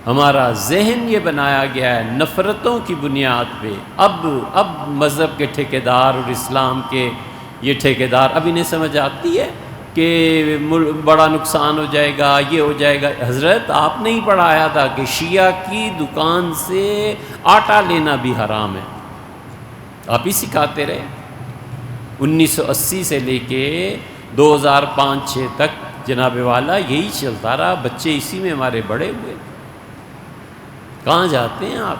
ہمارا ذہن یہ بنایا گیا ہے نفرتوں کی بنیاد پہ۔ اب مذہب کے ٹھیکیدار اور اسلام کے یہ ٹھیکیدار اب انہیں سمجھ آتی ہے کہ بڑا نقصان ہو جائے گا، یہ ہو جائے گا۔ حضرت آپ نے ہی پڑھایا تھا کہ شیعہ کی دکان سے آٹا لینا بھی حرام ہے، آپ ہی سکھاتے رہے۔ 1980 سے لے کے 2005-6 تک جناب والا یہی چلتا رہا، بچے اسی میں ہمارے بڑے ہوئے۔ کہاں جاتے ہیں آپ؟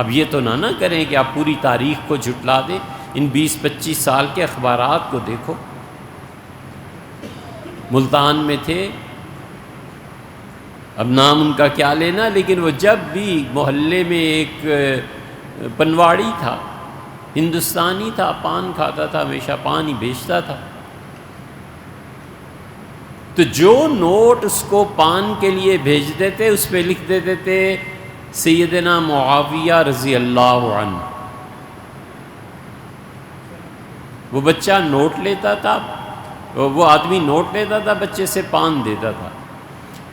اب یہ تو نہ کریں کہ آپ پوری تاریخ کو جھٹلا دیں۔ ان 20-25 سال کے اخبارات کو دیکھو، ملتان میں تھے، اب نام ان کا کیا لینا، لیکن وہ جب بھی محلے میں ایک پنواڑی تھا، ہندوستانی تھا، پان کھاتا تھا، ہمیشہ پان ہی بیچتا تھا، تو جو نوٹ اس کو پان کے لیے بھیجتے تھے اس پہ لکھ دیتے تھے سیدنا معاویہ رضی اللہ عنہ۔ وہ بچہ نوٹ لیتا تھا، وہ آدمی نوٹ لیتا تھا، بچے سے پان دیتا تھا۔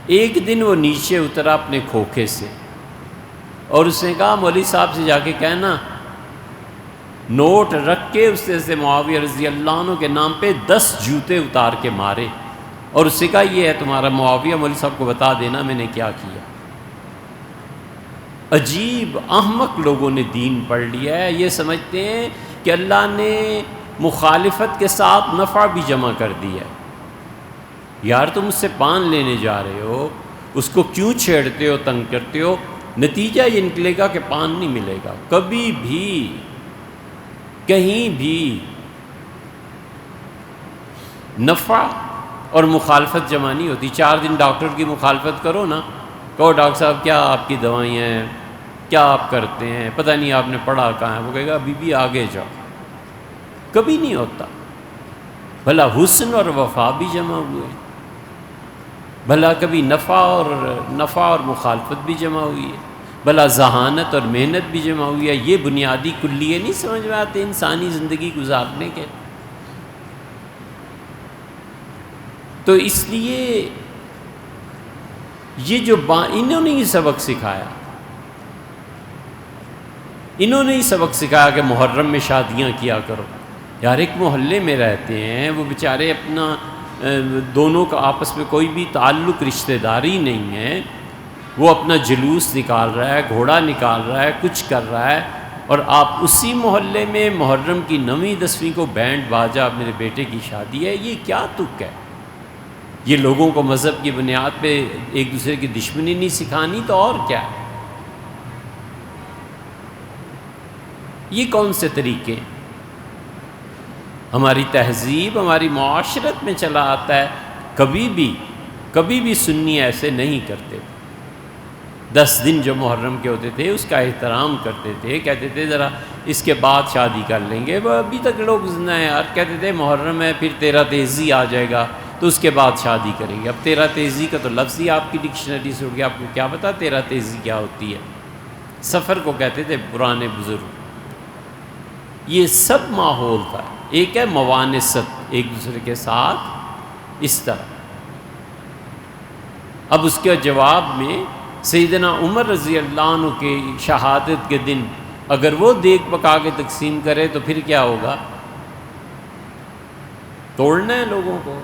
ایک دن وہ نیچے اترا اپنے کھوکھے سے اور اس نے کہا مولوی صاحب سے جا کے کہنا نوٹ رکھ کے اس سے معاویہ رضی اللہ عنہ کے نام پہ 10 جوتے اتار کے مارے، اور اس سے کہا یہ ہے تمہارا معاویہ، مولوی صاحب کو بتا دینا میں نے کیا کیا۔ عجیب احمق لوگوں نے دین پڑھ لیا ہے، یہ سمجھتے ہیں کہ اللہ نے مخالفت کے ساتھ نفع بھی جمع کر دیا ہے۔ یار تم اس سے پان لینے جا رہے ہو، اس کو کیوں چھیڑتے ہو، تنگ کرتے ہو؟ نتیجہ یہ نکلے گا کہ پان نہیں ملے گا کبھی بھی، کہیں بھی۔ نفع اور مخالفت جمع نہیں ہوتی۔ 4 دن ڈاکٹر کی مخالفت کرو نا، کہو ڈاکٹر صاحب کیا آپ کی دوائیاں ہیں، کیا آپ کرتے ہیں، پتہ نہیں آپ نے پڑھا کہاں ہے، وہ کہے گا ابھی بھی آگے جاؤ۔ کبھی نہیں ہوتا۔ بھلا حسن اور وفا بھی جمع ہوئے، بھلا کبھی نفع اور مخالفت بھی جمع ہوئی ہے، بھلا ذہانت اور محنت بھی جمع ہوئی ہے۔ یہ بنیادی کلیے نہیں سمجھ میں آتے انسانی زندگی گزارنے کے۔ تو اس لیے یہ جو انہوں نے ہی سبق سکھایا، انہوں نے ہی سبق سکھایا کہ محرم میں شادیاں کیا کرو۔ یار ایک محلے میں رہتے ہیں، وہ بیچارے اپنا دونوں کا آپس میں کوئی بھی تعلق رشتہ داری نہیں ہے، وہ اپنا جلوس نکال رہا ہے، گھوڑا نکال رہا ہے، کچھ کر رہا ہے، اور آپ اسی محلے میں محرم کی 9ویں 10ویں کو بینڈ باجا میرے بیٹے کی شادی ہے۔ یہ کیا تک ہے؟ یہ لوگوں کو مذہب کی بنیاد پہ ایک دوسرے کی دشمنی نہیں سکھانی تو اور کیا ہے؟ یہ کون سے طریقے؟ ہماری تہذیب ہماری معاشرت میں چلا آتا ہے۔ کبھی بھی سنی ایسے نہیں کرتے۔ 10 دن جو محرم کے ہوتے تھے اس کا احترام کرتے تھے، کہتے تھے ذرا اس کے بعد شادی کر لیں گے۔ وہ ابھی تک لوگ زندہ ہیں یار، کہتے تھے محرم ہے پھر 13 تیزی آ جائے گا تو اس کے بعد شادی کریں گے۔ اب 13 تیزی کا تو لفظ ہی آپ کی ڈکشنری سے ہو گیا، آپ کو کیا پتا 13 تیزی کیا ہوتی ہے؟ سفر کو کہتے تھے پرانے بزرگ۔ یہ سب ماحول تھا، ایک ہے موانست ایک دوسرے کے ساتھ اس طرح۔ اب اس کے جواب میں سیدنا عمر رضی اللہ عنہ کے شہادت کے دن اگر وہ دیگ پکا کے تقسیم کرے تو پھر کیا ہوگا؟ توڑنا ہے لوگوں کو،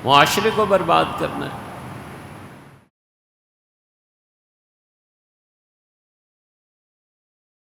معاشرے کو برباد کرنا ہے۔